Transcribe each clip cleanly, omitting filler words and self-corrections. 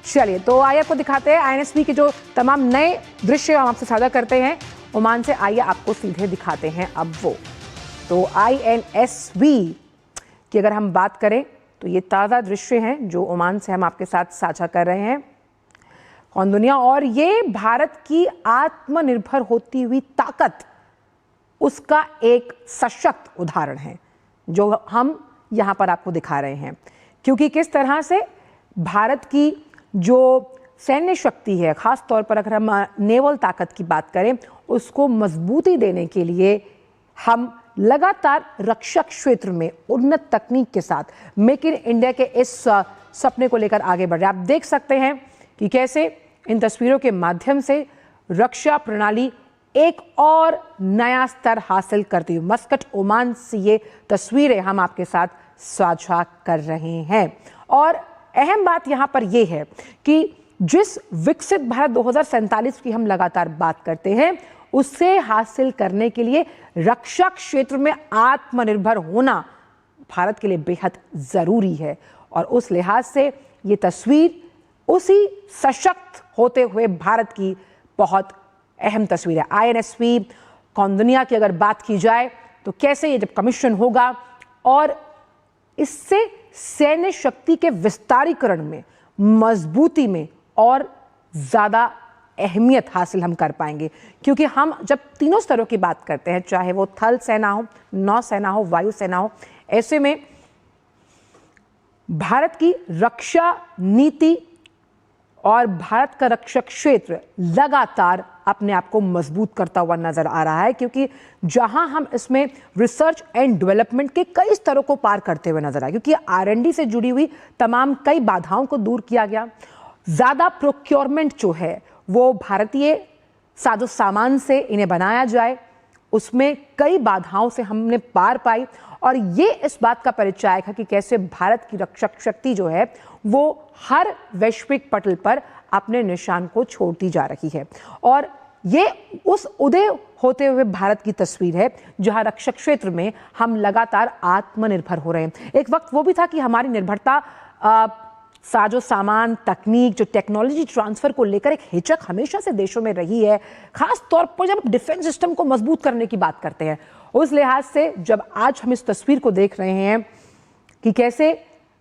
चलिए तो आइए आपको दिखाते हैं आईएनएसवी के जो तमाम नए दृश्य हम आपसे साझा करते हैं ओमान से। आइए आपको सीधे दिखाते हैं अब वो। तो आईएनएसवी की अगर हम बात करें तो ये ताज़ा दृश्य हैं जो ओमान से हम आपके साथ साझा कर रहे हैं। कौन दुनिया, और ये भारत की आत्मनिर्भर होती हुई ताकत उसका एक सशक्त उदाहरण है जो हम यहाँ पर आपको दिखा रहे हैं। क्योंकि किस तरह से भारत की जो सैन्य शक्ति है, खास तौर पर अगर हम नेवल ताकत की बात करें, उसको मजबूती देने के लिए हम लगातार रक्षा क्षेत्र में उन्नत तकनीक के साथ मेक इन इंडिया के इस सपने को लेकर आगे बढ़ रहे हैं। आप देख सकते हैं कि कैसे इन तस्वीरों के माध्यम से रक्षा प्रणाली एक और नया स्तर हासिल करती हुई मस्कट ओमान से ये तस्वीरें हम आपके साथ साझा कर रहे हैं। और अहम बात यहां पर यह है कि जिस विकसित भारत 2047 की हम लगातार बात करते हैं, उसे हासिल करने के लिए रक्षा क्षेत्र में आत्मनिर्भर होना भारत के लिए बेहद जरूरी है। और उस लिहाज से ये तस्वीर उसी सशक्त होते हुए भारत की बहुत अहम तस्वीर है। आईएनएसवी कौन दुनिया की अगर बात की जाए तो कैसे ये जब कमीशन होगा और इससे सैन्य शक्ति के विस्तारीकरण में, मजबूती में और ज्यादा अहमियत हासिल हम कर पाएंगे। क्योंकि हम जब तीनों स्तरों की बात करते हैं, चाहे वो थल सेना हो, नौसेना हो, वायुसेना हो, ऐसे में भारत की रक्षा नीति और भारत का रक्षा क्षेत्र लगातार अपने आप को मजबूत करता हुआ नजर आ रहा है। क्योंकि जहां हम इसमें रिसर्च एंड डेवलपमेंट के कई स्तरों को पार करते हुए नजर आए, क्योंकि आरएनडी से जुड़ी हुई तमाम कई बाधाओं को दूर किया गया। ज्यादा प्रोक्योरमेंट जो है वो भारतीय साजो सामान से इन्हें बनाया जाए, उसमें कई बाधाओं से हमने पार पाई। और ये इस बात का परिचायक है कि कैसे भारत की रक्षक शक्ति जो है वो हर वैश्विक पटल पर अपने निशान को छोड़ती जा रही है। और ये उस उदय होते हुए भारत की तस्वीर है जहां रक्षा क्षेत्र में हम लगातार आत्मनिर्भर हो रहे हैं। एक वक्त वो भी था कि हमारी निर्भरता साजो सामान, तकनीक, जो टेक्नोलॉजी ट्रांसफर को लेकर एक हिचक हमेशा से देशों में रही है, खास तौर पर जब डिफेंस सिस्टम को मजबूत करने की बात करते हैं। उस लिहाज से जब आज हम इस तस्वीर को देख रहे हैं कि कैसे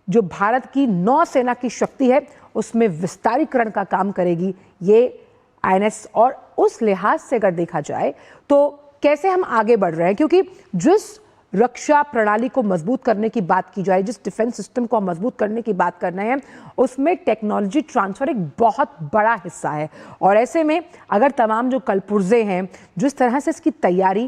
जो भारत की नौसेना की शक्ति है उसमें विस्तारीकरण का काम करेगी ये आईएनएस, और उस लिहाज से अगर देखा जाए तो कैसे हम आगे बढ़ रहे हैं। क्योंकि जिस रक्षा प्रणाली को मजबूत करने की बात की जाए, जिस डिफेंस सिस्टम को मजबूत करने की बात कर रहे हैं, उसमें टेक्नोलॉजी ट्रांसफर एक बहुत बड़ा हिस्सा है। और ऐसे में अगर तमाम जो कलपुर्जे हैं, जिस तरह से इसकी तैयारी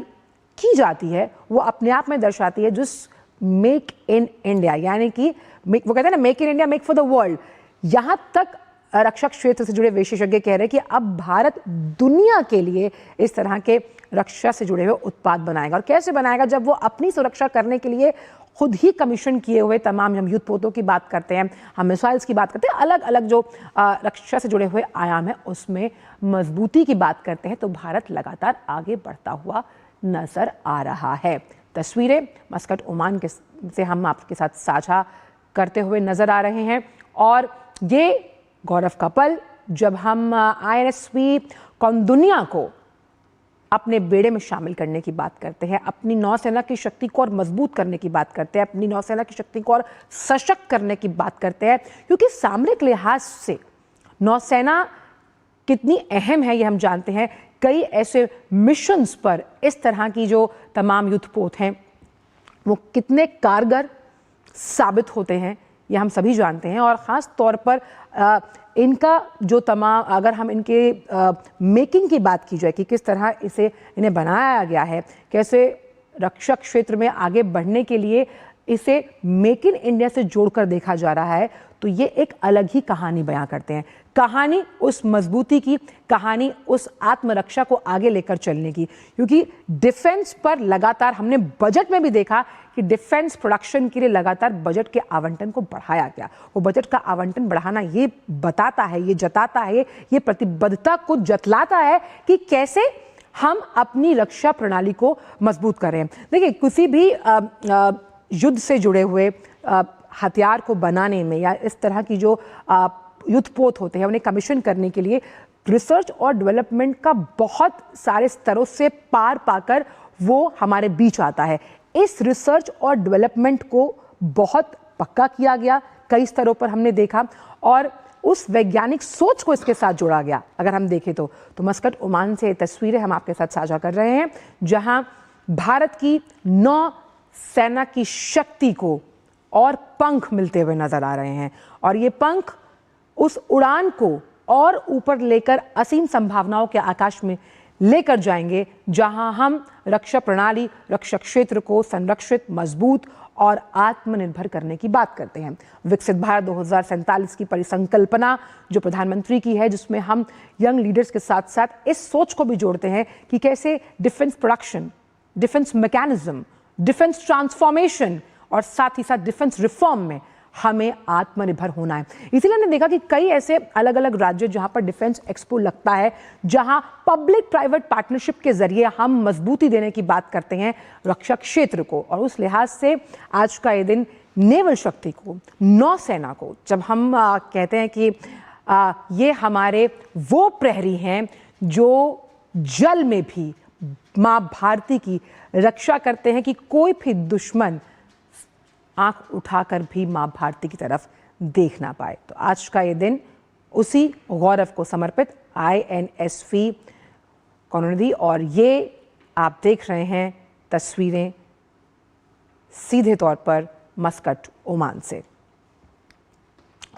की जाती है, वो अपने आप में दर्शाती है जिस मेक इन इंडिया, यानी कि वो कहते हैं ना, make in India make for the world. यहां तक रक्षा क्षेत्र से जुड़े विशेषज्ञ कह रहे हैं कि अब भारत दुनिया के लिए इस तरह के रक्षा से जुड़े हुए उत्पाद बनाएगा। और कैसे बनाएगा? जब वो अपनी सुरक्षा करने के लिए खुद ही कमीशन किए हुए तमाम, हम युद्धपोतों की बात करते हैं, हम मिसाइल्स की बात करते हैं, अलग अलग जो रक्षा से जुड़े हुए आयाम है उसमें मजबूती की बात करते हैं, तो भारत लगातार आगे बढ़ता हुआ नजर आ रहा है। तस्वीरें मस्कट ओमान के से हम आपके साथ साझा करते हुए नजर आ रहे हैं। और ये गौरव का पल जब हम आईएनएसवी कौन दुनिया को अपने बेड़े में शामिल करने की बात करते हैं, अपनी नौसेना की शक्ति को और मजबूत करने की बात करते हैं, अपनी नौसेना की शक्ति को और सशक्त करने की बात करते हैं। क्योंकि सामरिक लिहाज से नौसेना कितनी अहम है ये हम जानते हैं। कई ऐसे मिशंस पर इस तरह की जो तमाम युद्धपोत हैं वो कितने कारगर साबित होते हैं ये हम सभी जानते हैं। और ख़ास तौर पर इनका जो तमाम, अगर हम इनके मेकिंग की बात की जाए कि किस तरह इन्हें बनाया गया है, कैसे रक्षा क्षेत्र में आगे बढ़ने के लिए इसे मेक इन इंडिया से जोड़कर देखा जा रहा है, तो ये एक अलग ही कहानी बयां करते हैं। कहानी उस मजबूती की, कहानी उस आत्मरक्षा को आगे लेकर चलने की। क्योंकि डिफेंस पर लगातार हमने बजट में भी देखा कि डिफेंस प्रोडक्शन के लिए लगातार बजट के आवंटन को बढ़ाया गया। वो बजट का आवंटन बढ़ाना ये बताता है, ये जताता है, ये प्रतिबद्धता को जतलाता है कि कैसे हम अपनी रक्षा प्रणाली को मजबूत कर रहे हैं। देखिए, किसी भी युद्ध से जुड़े हुए हथियार को बनाने में या इस तरह की जो युद्धपोत होते हैं, उन्हें कमीशन करने के लिए रिसर्च और डेवलपमेंट का बहुत सारे स्तरों से पार पाकर वो हमारे बीच आता है। इस रिसर्च और डेवलपमेंट को बहुत पक्का किया गया, कई स्तरों पर हमने देखा, और उस वैज्ञानिक सोच को इसके साथ जोड़ा गया। अगर हम देखें तो मस्कट ओमान से तस्वीरें हम आपके साथ साझा कर रहे हैं, जहां भारत की नौ सेना की शक्ति को और पंख मिलते हुए नजर आ रहे हैं, और ये पंख उस उड़ान को और ऊपर लेकर असीम संभावनाओं के आकाश में लेकर जाएंगे, जहां हम रक्षा प्रणाली, रक्षा क्षेत्र को संरक्षित, मजबूत और आत्मनिर्भर करने की बात करते हैं। विकसित भारत 2047 की परिसंकल्पना जो प्रधानमंत्री की है, जिसमें हम यंग लीडर्स के साथ साथ इस सोच को भी जोड़ते हैं कि कैसे defence production, defence mechanism, defence transformation और साथ ही साथ डिफेंस रिफॉर्म में हमें आत्मनिर्भर होना है। इसीलिए हमने देखा कि कई ऐसे अलग अलग राज्य जहां पर डिफेंस एक्सपो लगता है, जहां पब्लिक प्राइवेट पार्टनरशिप के जरिए हम मजबूती देने की बात करते हैं रक्षा क्षेत्र को। और उस लिहाज से आज का ये दिन नेवल शक्ति को, नौसेना को, जब हम कहते हैं कि ये हमारे वो प्रहरी हैं जो जल में भी मां भारती की रक्षा करते हैं कि कोई भी दुश्मन आंख उठाकर भी मां भारती की तरफ देख ना पाए। तो आज का ये दिन उसी गौरव को समर्पित INSV कॉनोनिधि, और ये आप देख रहे हैं तस्वीरें सीधे तौर पर मस्कट ओमान से,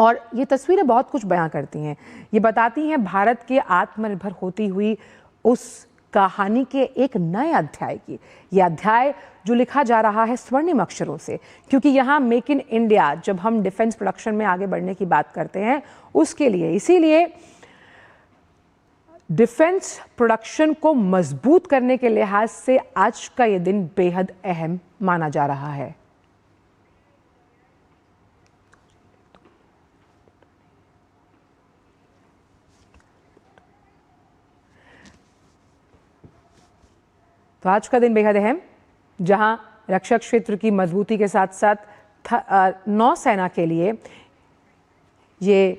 और ये तस्वीरें बहुत कुछ बयां करती हैं। ये बताती हैं भारत के आत्मनिर्भर होती हुई उस कहानी के एक नए अध्याय की। ये अध्याय जो लिखा जा रहा है स्वर्णिम अक्षरों से, क्योंकि यहाँ मेक इन इंडिया, जब हम डिफेंस प्रोडक्शन में आगे बढ़ने की बात करते हैं, उसके लिए, इसीलिए डिफेंस प्रोडक्शन को मजबूत करने के लिहाज से आज का ये दिन बेहद अहम माना जा रहा है। तो आज का दिन बेहद अहम, जहां रक्षा क्षेत्र की मजबूती के साथ साथ नौसेना के लिए ये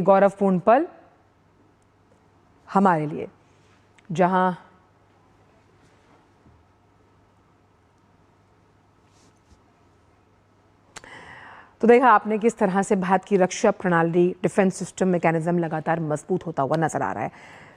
गौरवपूर्ण पल हमारे लिए, जहां तो देखा आपने किस तरह से भारत की रक्षा प्रणाली, डिफेंस सिस्टम, मैकेनिज्म लगातार मजबूत होता हुआ नजर आ रहा है।